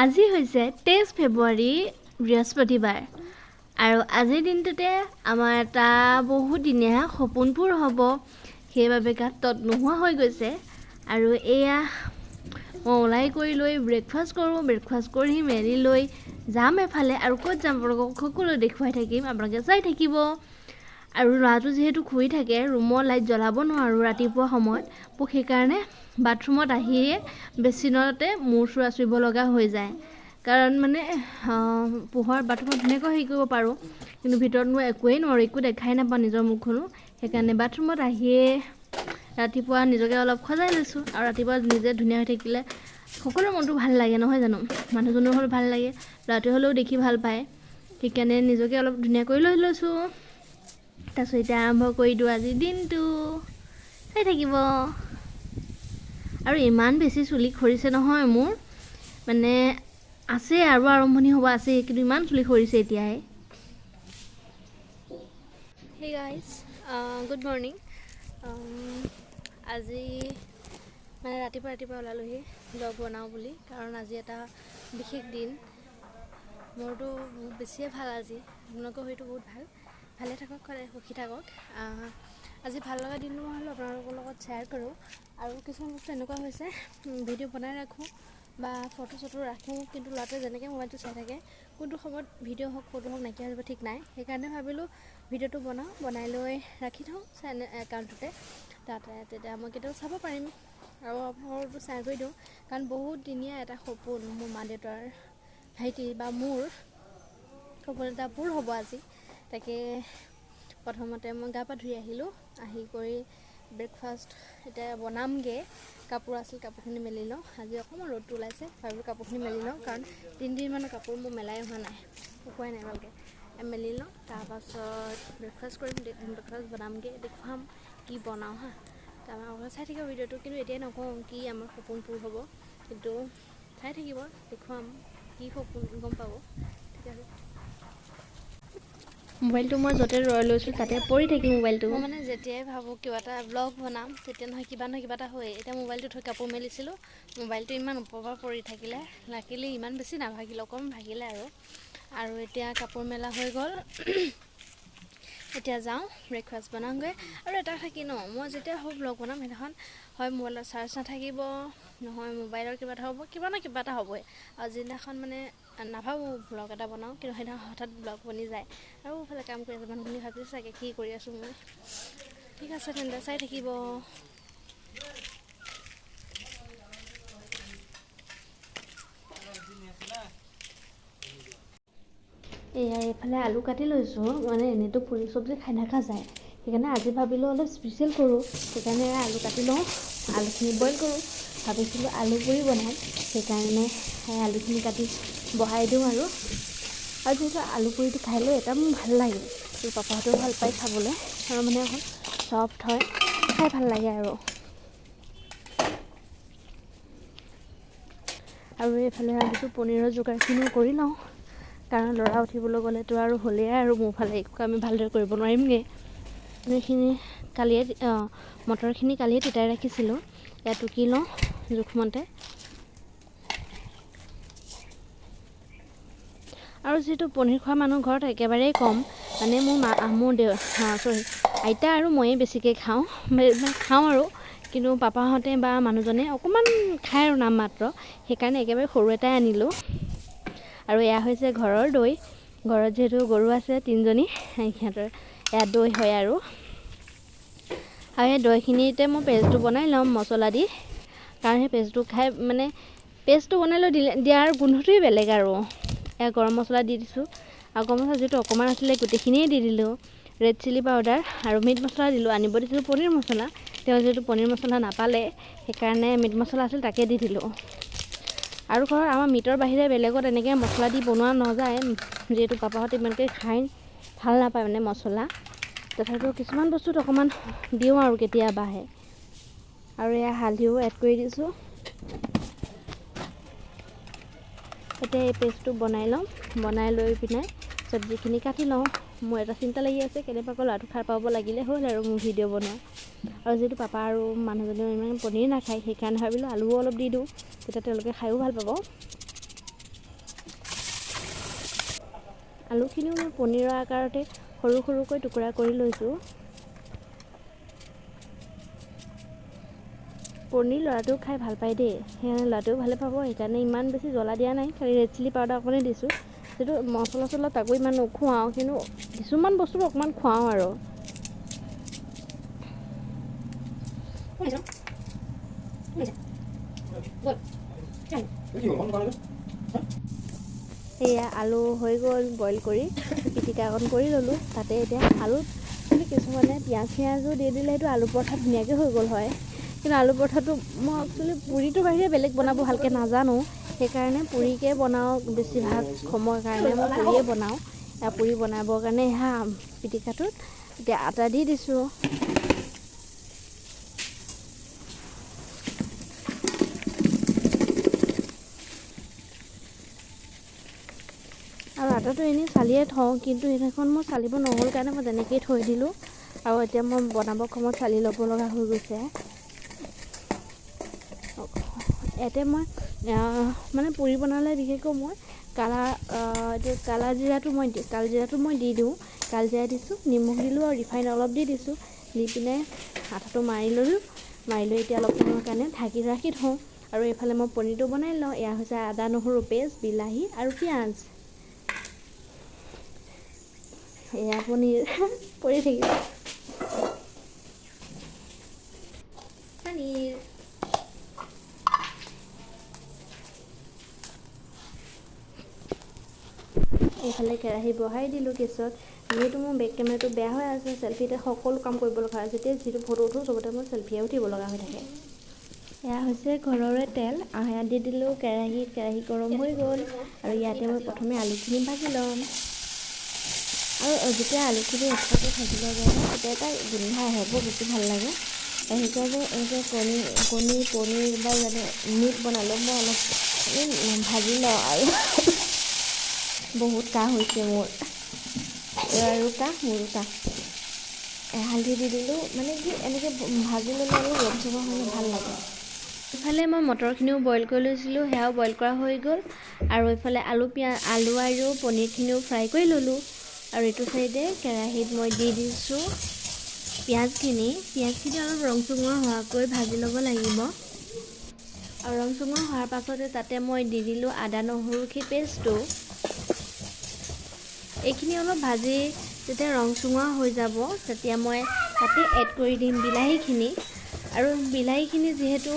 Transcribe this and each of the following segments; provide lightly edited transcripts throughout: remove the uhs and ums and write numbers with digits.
আজি হৈছে 23 ফেব্ৰুৱাৰী বৃহস্পতিবাৰ আৰু আজিৰ দিনটোতে আমাৰ এটা বহুদিনীয়া সপোন পূৰ হ'ব। সেইবাবে গাত তত নোহোৱা হৈ গৈছে আৰু এয়া মই ওলাই কৰি লৈ ব্ৰেকফাষ্ট কৰোঁ। ব্ৰেকফাষ্ট কৰি মেলি লৈ যাম এফালে আৰু ক'ত যাম আপোনালোকক সকলো দেখুৱাই থাকিম, আপোনালোকে চাই থাকিব। আৰু ল'ৰাটো যিহেতু শুই থাকে, ৰুমৰ লাইট জ্বলাব নোৱাৰোঁ ৰাতিপুৱা সময়ত, সেইকাৰণে বাথৰুমত আহিয়ে বেচিনতে মূৰ চোৱা চুইব লগা হৈ যায়। কাৰণ মানে পোহৰ বাথৰুমত ধুনীয়াকৈ হেৰি কৰিব পাৰোঁ, কিন্তু ভিতৰত মই একোৱেই নোৱাৰোঁ, একো দেখাই নাপাওঁ নিজৰ মুখখনো। সেইকাৰণে বাথৰুমত আহিয়ে ৰাতিপুৱা নিজকে অলপ সজাই লৈছোঁ। আৰু ৰাতিপুৱা নিজে ধুনীয়া হৈ থাকিলে সকলোৰে মনটো ভাল লাগে, নহয় জানো? মানুহজনৰ হ'লেও ভাল লাগে, ল'ৰাটোৱে হ'লেও দেখি ভাল পায়। সেইকাৰণে নিজকে অলপ ধুনীয়া কৰি লৈছোঁ। তাৰপিছত এতিয়া আৰম্ভ কৰি দিওঁ আজিৰ দিনটো, চাই থাকিব। আৰু ইমান বেছি চুলি সৰিছে নহয় মোৰ, মানে আছে আৰু আৰম্ভণি হ'ব আছে, কিন্তু ইমান চুলি সৰিছে এতিয়াই। Hey guys, good morning. আজি মানে ৰাতিপুৱা ওলালোহি ব্লগ বনাওঁ বুলি, কাৰণ আজি এটা বিশেষ দিন। মোৰতো বহুত বেছিয়ে ভাল আজি, আপোনালোকৰ হয়তো বহুত ভাল। ভালে থাকক, সদায় সুখী থাকক। আজি ভাল লগা দিনটো মই হ'লেও আপোনালোকৰ লগত শ্বেয়াৰ কৰোঁ। আৰু কিছুমান বস্তু এনেকুৱা হৈছে, ভিডিঅ' বনাই ৰাখোঁ বা ফটো চটো ৰাখোঁ, কিন্তু ল'ৰাটোৱে যেনেকৈ মোবাইলটো চাই থাকে, কোনটো সময়ত ভিডিঅ' হওক ফটো হওক নাইকিয়া হৈ যাব ঠিক নাই। সেইকাৰণে ভাবিলোঁ ভিডিঅ'টো বনাই লৈ ৰাখি থওঁ একাউণ্টটোতে, তেতিয়া মই কেতিয়াবা চাব পাৰিম আৰু আপোনালোকতো শ্বেয়াৰ কৰি দিওঁ। কাৰণ বহুত দিনীয়া এটা সপোন মোৰ মা দেউতাৰ ভাইটি বা মোৰ সপোন এটা পূৰ হ'ব আজি। তাকে প্ৰথমতে মই গা পা ধুই আহিলোঁ, আহি কৰি ব্ৰেকফাষ্ট এতিয়া বনামগৈ। কাপোৰ আছিল, কাপোৰখিনি মেলি লওঁ। আজি অকণমান ৰ'দটো ওলাইছে, ভাবিলোঁ কাপোৰখিনি মেলি লওঁ, কাৰণ 3 দিনমানৰ কাপোৰ মোৰ মেলাই হোৱা নাই, শুকুৱাই নাই ভালকৈ। মেলি লওঁ, তাৰপাছত ব্ৰেকফাষ্ট কৰিম, ব্ৰেকফাষ্ট বনামগৈ, দেখুৱাম কি বনাওঁ হা। তাৰপৰা আপোনালোকে চাই থাকিব ভিডিঅ'টো, কিন্তু এতিয়াই নকওঁ কি আমাৰ সপোন পূৰ হ'ব, কিন্তু চাই থাকিব, দেখুৱাম কি সপোন গম পাব, ঠিক আছে। মোবাইলটো মই য'তে লৈছোঁ তাতে পৰি থাকিল মোবাইলটো। মই মানে যেতিয়াই ভাবোঁ কিবা এটা ব্লগ বনাম, তেতিয়া নহয় কিবা এটা হয়। এতিয়া মোবাইলটো থৈ কাপোৰ মেলিছিলোঁ, মোবাইলটো ইমান ওপৰৰ পৰা পৰি থাকিলে, লাকিলি ইমান বেছি নাভাগিলে, অকণমান ভাগিলে আৰু এতিয়া কাপোৰ মেলা হৈ গ'ল। এতিয়া যাওঁ ব্ৰেকফাষ্ট বনাওঁগৈ। আৰু এটা থাকি মই যেতিয়া ব্লগ বনাম সেইদিনাখন হয় মোবাইলৰ চাৰ্জ নাথাকিব, নহয় মোবাইলৰ কিবা এটা হ'ব, কিবা এটা হ'বই। আৰু যিদিনাখন মানে নাভাবোঁ ব্লগ এটা বনাওঁ, কিন্তু সেইদিনাখন হঠাৎ ব্লগ বনি যায়। আৰু ইফালে কাম কৰি আছে, মানুহখিনি ভাবিছে চাগে কি কৰি আছোঁ মই। ঠিক আছে তেন্তে চাই থাকিব। এয়া এইফালে আলু কাটি লৈছোঁ, মানে এনেইতো পুৰি চব্জি খাই থকা যায়, সেইকাৰণে আজি ভাবিলোঁ অলপ স্পেচিয়েল কৰোঁ। সেইকাৰণে আলু কাটি লওঁ, আলুখিনি বইল কৰোঁ। ভাবিছিলোঁ আলু পুৰি বনাম, সেইকাৰণে আলুখিনি কাটি বহাই দিওঁ। আৰু যিহেতু আলু পুৰিটো খাই লৈ এটা মোৰ ভাল লাগে, আৰু পাপাহঁতেও ভাল পায় খাবলৈ, আৰু মানে অকণ চফ্ট হয়, খাই ভাল লাগে আৰু এইফালে ভাবিছোঁ পনীৰৰ যোগাৰখিনিও কৰি লওঁ, কাৰণ ল'ৰা উঠিবলৈ গ'লেতো আৰু হ'লেই আৰু মোৰ ফালে একো আমি ভালদৰে কৰিব নোৱাৰিমগৈ। এইখিনি মটৰখিনি কালিয়ে তিতাই ৰাখিছিলোঁ, ইয়াত টুকি লওঁ জোখমতে। আৰু যিহেতু পনীৰ খোৱা মানুহ ঘৰত একেবাৰেই কম, মানে মোৰ আইতা আৰু ময়ে বেছিকৈ খাওঁ আৰু, কিন্তু পাপাহঁতে বা মানুহজনে অকণমান খায় আৰু নাম মাত্ৰ, সেইকাৰণে একেবাৰে সৰু এটাই আনিলোঁ। আৰু এয়া হৈছে ঘৰৰ দৈ, ঘৰত যিহেতু গৰু আছে 3জনী, সিহঁতৰ এয়া দৈ হয়। আৰু সেই দৈখিনিতে মই পেষ্টটো বনাই ল'ম মছলা দি, কাৰণ সেই পেষ্টটো খাই মানে পেষ্টটো বনাই লৈ দিয়াৰ গোন্ধটোৱেই বেলেগ। আৰু এয়া গৰম মছলা দি দিছোঁ, আৰু গৰম মছলা যিহেতু অকণমান আছিলে গোটেইখিনিয়ে দি দিলোঁ। ৰেড চিলি পাউডাৰ আৰু মিট মছলা দিলোঁ, আনিব দিছিলোঁ পনীৰ মছলা, তেওঁ যিহেতু পনীৰ মছলা নাপালে, সেইকাৰণে মিট মছলা আছিল তাকে দি দিলোঁ। আৰু ঘৰত আমাৰ মিটৰ বাহিৰে বেলেগত এনেকৈ মছলা দি বনোৱা নাযায়, যিহেতু পাপাহঁতে ইমানকৈ খাই ভাল নাপায় মানে মছলা, তথাপিও কিছুমান বস্তুত অকণমান দিওঁ আৰু কেতিয়াবাহে। আৰু এয়া হালধিও এড কৰি দিছোঁ। এতিয়া এই পেষ্টটো বনাই লওঁ, বনাই লৈ পিনে চব্জিখিনি কাটি লওঁ। মোৰ এটা চিন্তা লাগি আছে, কেনেবাকৈ ল'ৰাটো সাৰ পাব লাগিলে হ'ল আৰু মোৰ ভিডিঅ' বনোৱা। আৰু যিহেতু পাপা আৰু মানুহজনেও ইমান পনীৰ নাখায়, সেইকাৰণে ভাবিলোঁ আলুও অলপ দি দিওঁ, তেতিয়া তেওঁলোকে খায়ো ভাল পাব। আলুখিনিও মই পনীৰৰ আকাৰতে সৰু সৰুকৈ টুকুৰা কৰি লৈছোঁ। পনীৰ ল'ৰাটোও খাই ভাল পায় দেই, সেইকাৰণে ল'ৰাটোও ভালে পাব, সেইকাৰণে ইমান বেছি জ্বলা দিয়া নাই, খালি ৰেড চিলি পাউডাৰ অকণে দিছোঁ। যিটো মছলা চছলা তাকো ইমান নোখুৱাওঁ, কিন্তু কিছুমান বস্তু অকণমান খুৱাওঁ আৰু। সেয়া আলু হৈ গ'ল বইল কৰি, পিটিকা অকণ কৰি ল'লোঁ। তাতে এতিয়া আলুত কিন্তু কিছুমানে পিঁয়াজো দি দিলে সেইটো আলু পৰঠা ধুনীয়াকৈ হৈ গ'ল হয়, কিন্তু আলু পৰঠাটো মই একচুৱেলি পুৰিটোৰ বাহিৰে বেলেগ বনাব ভালকৈ নাজানো, সেইকাৰণে পুৰিকে বনাওঁ। বেছিভাগ সময়ৰ কাৰণে মই পুৰিয়ে বনাওঁ। পুৰি বনাবৰ কাৰণে সেয়া পিটিকাটোত এতিয়া আটা দি দিছোঁ। আৰু আটাটো এনেই চালিয়ে থওঁ, কিন্তু সেইদিনাখন মই চালিব নহ'ল কাৰণে মই তেনেকৈয়ে থৈ দিলোঁ। আৰু এতিয়া মই বনাবৰ সময়ত চালি ল'ব লগা হৈ গৈছে। ইয়াতে মই মানে পুৰি বনালে বিশেষকৈ মই কালজিৰাটো মই দি দিওঁ। কালজিৰা দিছোঁ, নিমখ দিলোঁ আৰু ৰিফাইন অলপ দি দিছোঁ। দি পিনে আটাটো মাৰি ল'লোঁ। মাৰি লৈ এতিয়া অলপ সময়ৰ কাৰণে ঢাকি ৰাখি থওঁ। আৰু এইফালে মই পনীৰটো বনাই লওঁ। এয়া হৈছে আদা নহৰু পেষ্ট, বিলাহী আৰু পিঁয়াজ। এয়া পনীৰ পৰি থাকিব। পনীৰ এইফালে কেৰাহী বহাই দিলোঁ গেছত। যিহেতু মোৰ বেক কেমেৰাটো বেয়া হৈ আছে, চেল্ফিতে সকলো কাম কৰিব লগা হয়। যেতিয়া যিটো ফটো উঠোঁ চবতে মই চেল্ফিয়ে উঠিব লগা হৈ থাকে। এয়া হৈছে ঘৰৰে তেল, সেয়া দি দিলোঁ কেৰাহীত। কেৰাহী গৰম হৈ গ'ল আৰু ইয়াতে মই প্ৰথমে আলুখিনি ভাজি ল'ম। আৰু যেতিয়া আলুখিনি এক্সট্ৰাকৈ ভাজি লোৱা যায় তেতিয়া এটা গোন্ধ আহে, বৰ বেছি ভাল লাগে। সেইকাৰণে পনীৰ বা যেনে মিট বনালেও মই অলপ ভাজি লওঁ। আৰু বহুত কাহ হৈছে মোৰ, আৰু মোৰো কাহ। হালধি দি দিলোঁ, মানে কি এনেকৈ ভাজি ল'লে অলপ ৰঙচুৱা হ'লে ভাল লাগে। ইফালে মই মটৰখিনিও বইল কৰি লৈছিলোঁ, সেয়াও বইল কৰা হৈ গ'ল। আৰু এইফালে আলু আৰু পনীৰখিনিও ফ্ৰাই কৰি ল'লোঁ। আৰু এইটো চাইডে কেৰাহীত মই দি দিছোঁ পিঁয়াজখিনি অলপ ৰংচঙুৱা হোৱাকৈ ভাজি ল'ব লাগিব। আৰু ৰংচঙুৱা হোৱাৰ পাছতে তাতে মই দি দিলোঁ আদা নহৰু পেষ্টটো। এইখিনি অলপ ভাজি যেতিয়া ৰংচঙুৱা হৈ যাব, তেতিয়া মই তাতে এড কৰি দিম বিলাহীখিনি। আৰু বিলাহীখিনি যিহেতু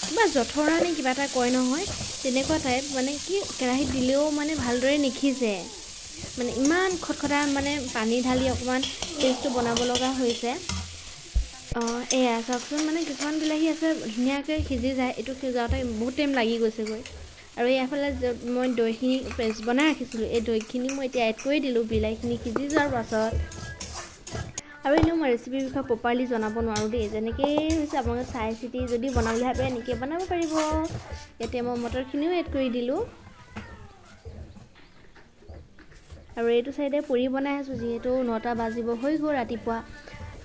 কিবা জঠৰা নে কিবা এটা কয় নহয়, তেনেকুৱা টাইপ, মানে কি কেৰাহীত দিলেও মানে ভালদৰে নিসিজে, মানে ইমান খটখটা, মানে পানী ঢালি অকণমান পেষ্টটো বনাব লগা হৈছে। এয়া চাওকচোন, মানে কিছুমান বিলাহী আছে ধুনীয়াকৈ সিজি যায়, এইটো সিজাওঁতে বহুত টাইম লাগি গৈছেগৈ। আৰু এফালে মই দৈখিনি পেষ্ট বনাই ৰাখিছিলোঁ, এই দৈখিনি মই এতিয়া এড কৰি দিলোঁ বিলাহীখিনি সিজি যোৱাৰ পাছত। আৰু এনেও মই ৰেচিপিৰ বিষয়ে প্ৰপাৰলি জনাব নোৱাৰোঁ দেই, যেনেকৈ হৈছে আপোনালোকে চাই চিতি যদি বনাম বুলি ভাবে এনেকৈ বনাব পাৰিব। এতিয়া মই মটৰখিনিও এড কৰি দিলোঁ। আৰু এইটো চাইডে পুৰি বনাই আছোঁ, যিহেতু 9টা বাজিব হৈ গ'ল ৰাতিপুৱা।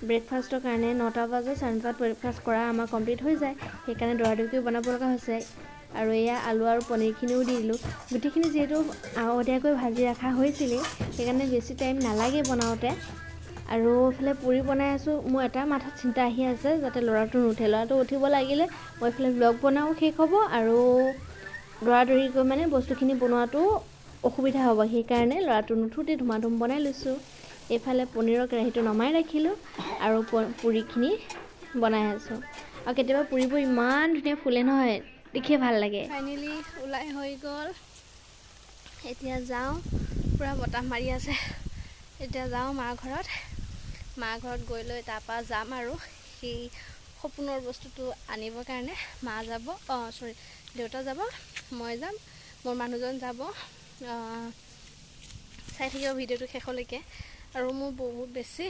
ব্ৰেকফাষ্টৰ কাৰণে 9টা বজাত 9:30 ব্ৰেকফাষ্ট কৰা আমাৰ কমপ্লিট হৈ যায়, সেইকাৰণে দৌৰাদৌৰিকৈ বনাব লগা হৈছে। আৰু এয়া আলু আৰু পনীৰখিনিও দি দিলোঁ। গোটেইখিনি যিহেতু আগতীয়াকৈ ভাজি ৰখা হৈছিলেই, সেইকাৰণে বেছি টাইম নালাগে বনাওঁতে। আৰু এইফালে পুৰি বনাই আছোঁ, মোৰ এটা মাথাত চিন্তা আহি আছে যাতে ল'ৰাটো নুঠে। ল'ৰাটো উঠিব লাগিলে মই এইফালে ব্লগ বনাও শেষ হ'ব, আৰু দৌৰাদৌৰিকৈ মানে বস্তুখিনি বনোৱাটো অসুবিধা হ'ব, সেইকাৰণে ল'ৰাটো নুঠোঁতে ধুমাধুম বনাই লৈছোঁ। এইফালে পনীৰৰ কেৰাহীটো নমাই ৰাখিলোঁ আৰু পুৰিখিনি বনাই আছোঁ। আৰু কেতিয়াবা পুৰিবোৰ ইমান ধুনীয়া ফুলে নহয়, দেখিয়ে ভাল লাগে। ফাইনেলি ওলাই হৈ গ'ল। এতিয়া যাওঁ, পূৰা বতাহ মাৰি আছে। এতিয়া যাওঁ মাৰ ঘৰত গৈ লৈ তাৰপৰা যাম আৰু সেই সপোনৰ বস্তুটো আনিবৰ কাৰণে। মা যাব, দেউতা যাব, মই যাম, মোৰ মানুহজন যাব। চাই থাকিব ভিডিঅ'টো শেষলৈকে। আৰু মোৰ বহুত বেছি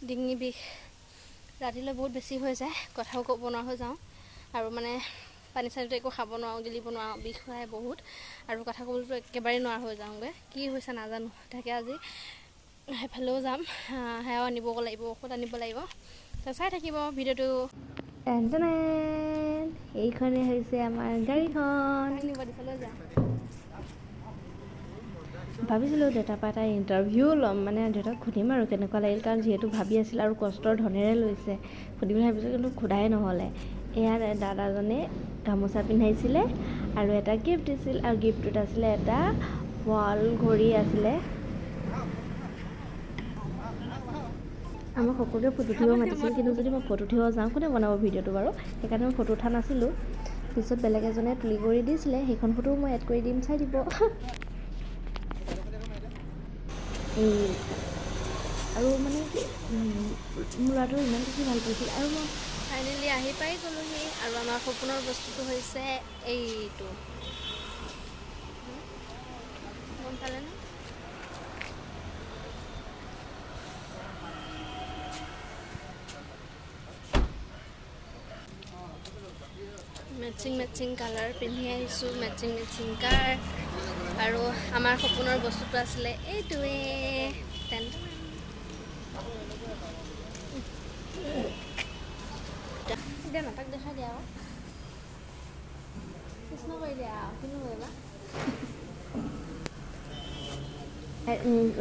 ডিঙি বিষ, ৰাতিলৈ বহুত বেছি হৈ যায়, কথাও ক'ব নোৱাৰা হৈ যাওঁ। আৰু মানে পানী চানীটো একো খাব নোৱাৰোঁ, গিলিব নোৱাৰোঁ, বিষ হয় বহুত। আৰু কথা ক'বলৈতো একেবাৰে নোৱাৰা হৈ যাওঁগৈ, কি হৈছে নাজানো। তাকে আজি সেইফালেও যাম, সেয়াও আনিব লাগিব, ঔষধ আনিব লাগিব। চাই থাকিব ভিডিঅ'টো। এইখনে হৈছে আমাৰ গাড়ীখন। ভাবিছিলোঁ দেউতাৰ পৰা এটা ইণ্টাৰভিউ ল'ম, মানে দেউতাক সুধিম আৰু কেনেকুৱা লাগিল, কাৰণ যিহেতু ভাবি আছিল আৰু কষ্টৰ ধনেৰে লৈছে, সুধিম বুলি ভাবিছোঁ কিন্তু সোধাই নহ'লে। এয়া দাদাজনে গামোচা পিন্ধাইছিলে আৰু এটা গিফ্ট দিছিল, আৰু গিফ্টটোত আছিলে এটা ৱাল ঘড়ী আছিলে। আমাক সকলোৱে ফটো উঠিব মাতিছিল, কিন্তু যদি মই ফটো উঠিব যাওঁ কোনে বনাব ভিডিঅ'টো বাৰু, সেইকাৰণে মই ফটো উঠা নাছিলোঁ। পিছত বেলেগ এজনে তুলি কৰি দিছিলে, সেইখন ফটোও মই এড কৰি দিম, চাই দিব। আৰু মানে কি মোৰ ল'ৰাটো ইমান বেছি ভাল পাইছিল, আৰু মই ফাইনেলি আহি পাই গ'লোহি। আৰু আমাৰ সপোনৰ বস্তুটো হৈছে এইটো, গম পালে ন? মেচিং কালাৰ পিন্ধি আহিছোঁ, মেচিং কাৰ। আৰু আমাৰ সপোনৰ বস্তুটো আছিলে এইটোৱে। এতিয়া নাটক দেখাই দিয়া আৰু কৃষ্ণ কৰি দিয়া আৰু কিনো কৰিবা।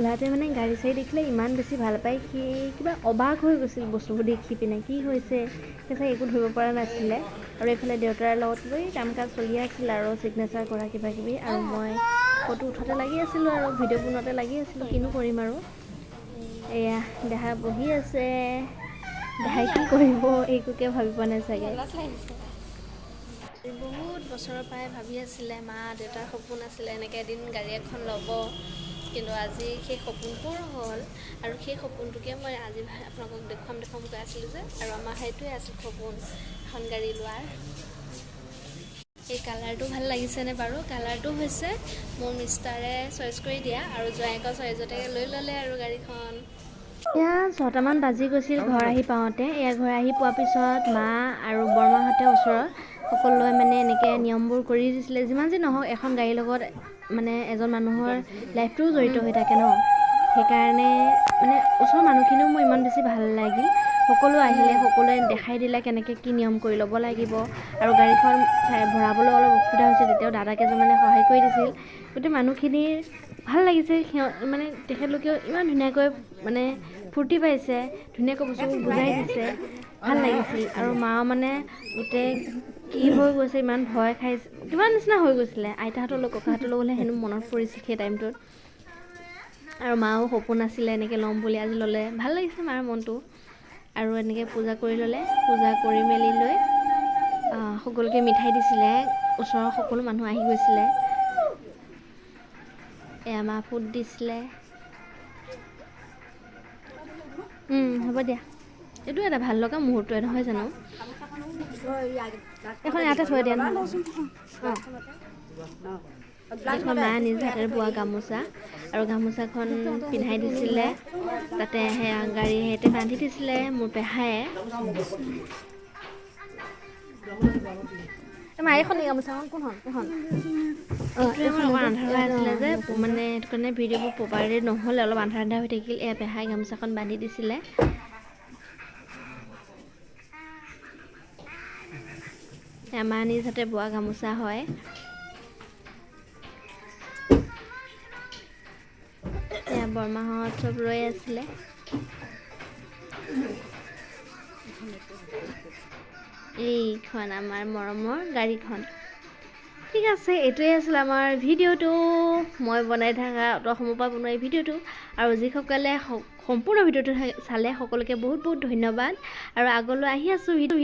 ল'ৰাটোৱে মানে গাড়ী চাড়ী দেখিলে ইমান বেছি ভাল পায়, সি কিবা অবাক হৈ গৈছিল বস্তুবোৰ দেখি পিনে, কি হৈছে চাই একো ধৰিব পৰা নাছিলে। আৰু এইফালে দেউতাৰ লগত কিবা কাম কাজ চলি আছিল আৰু ছিগনেচাৰ কৰা কিবা কিবি, আৰু মই ফটো উঠোঁতে লাগি আছিলোঁ আৰু ভিডিঅ' বনোৱাতে লাগি আছিলোঁ, কিনো কৰিম আৰু। এয়া দেহা বহি আছে, দেহাই কি কৰিব একোকে ভাবি পোৱা নাই চাগে। বহুত বছৰৰ পৰাই ভাবি আছিলে, মা দেউতাৰ সপোন আছিলে এনেকৈ এদিন গাড়ী এখন ল'ব, কিন্তু আজি সেই সপোন পূৰ হ'ল। আৰু সেই সপোনটোকে মই আজি আপোনালোকক দেখুৱাম কৈ আছিলোঁ যে, আৰু আমাৰ সেইটোৱে আছিল সপোন, এখন গাড়ী লোৱাৰ। এই কালাৰটো ভাল লাগিছেনে বাৰু? কালাৰটো হৈছে মোৰ মিষ্টাৰে চইচ কৰি দিয়া, আৰু জোঁৱায়েকৰ চইজতে লৈ ল'লে আৰু গাড়ীখন। এয়া 6টামান বাজি গৈছিল ঘৰ আহি পাওঁতে। এয়া ঘৰ আহি পোৱাৰ পিছত মা আৰু বৰমাহঁতে ওচৰৰ সকলোৱে মানে এনেকৈ নিয়মবোৰ কৰি দিছিলে। যিমান যি নহওক এখন গাড়ীৰ লগত মানে এজন মানুহৰ লাইফটোও জড়িত হৈ থাকে ন, সেইকাৰণে মানে ওচৰৰ মানুহখিনিও মোৰ ইমান বেছি ভাল লাগিল। সকলো আহিলে, সকলোৱে দেখাই দিলে কেনেকৈ কি নিয়ম কৰি ল'ব লাগিব, আৰু গাড়ীখন ভৰাবলৈ অলপ অসুবিধা হৈছিল, তেতিয়াও দাদাকেইজনে সহায় কৰি দিছিল। গোটেই মানুহখিনিৰ ভাল লাগিছে, মানে তেখেতলোকেও ইমান ধুনীয়াকৈ মানে ফূৰ্তি পাইছে, ধুনীয়াকৈ বস্তুবোৰ বুজাই দিছে, ভাল লাগিছিল। আৰু মাও মানে গোটেই কি হৈ গৈছে, ইমান ভয় খাইছে কিবা নিচিনা হৈ গৈছিলে, আইতাহঁতৰ লগত ককাহঁতৰ লগতহে হেনো মনত পৰিছিল সেই টাইমটোত। আৰু মাও সপোন আছিলে এনেকৈ ল'ম বুলি, আজি ল'লে, ভাল লাগিছে মাৰ মনটো। আৰু এনেকৈ পূজা কৰি ল'লে, পূজা কৰি মেলি লৈ সকলোকে মিঠাই দিছিলে, ওচৰৰ সকলো মানুহ আহি গৈছিলে। এয়া মা ফুট দিছিলে। হ'ব দিয়া, এইটো এটা ভাল লগা মুহূৰ্তই নহয় জানো? এখন ইয়াতে থৈ দিয়া নহ'লে। এখন মায়ে নিজ হাতেৰে বোৱা গামোচা, আৰু গামোচাখন পিন্ধাই দিছিলে, তাতে সেয়া গাড়ী হেঁতে বান্ধি দিছিলে মোৰ পেহায়ে। এইখন গামোচাখন কোনখন? এইটোৱে আমাৰ অকণ আন্ধাৰ হৈ আছিলে যে, মানে সেইটো কাৰণে ভিডিঅ'বোৰ প্ৰপাৰলি নহ'লে, অলপ আন্ধাৰ হৈ থাকিল। এয়া পেহাই গামোচাখন বান্ধি দিছিলে। আমাৰ নিজ হাতে বোৱা গামোচা হয়। এয়া বৰমাহঁত চব ৰৈ আছিলে। এইখন আমাৰ মৰমৰ গাড়ীখন। ঠিক আছে, এইটোৱে আছিল আমাৰ ভিডিঅ'টো, মই বনাই থকা অত সময়ৰ পৰা বনোৱা এই ভিডিঅ'টো। আৰু যিসকলে সম্পূৰ্ণ ভিডিঅ'টো চালে সকলোকে বহুত বহুত ধন্যবাদ। আৰু আগলৈ আহি আছোঁ ভিডিঅ'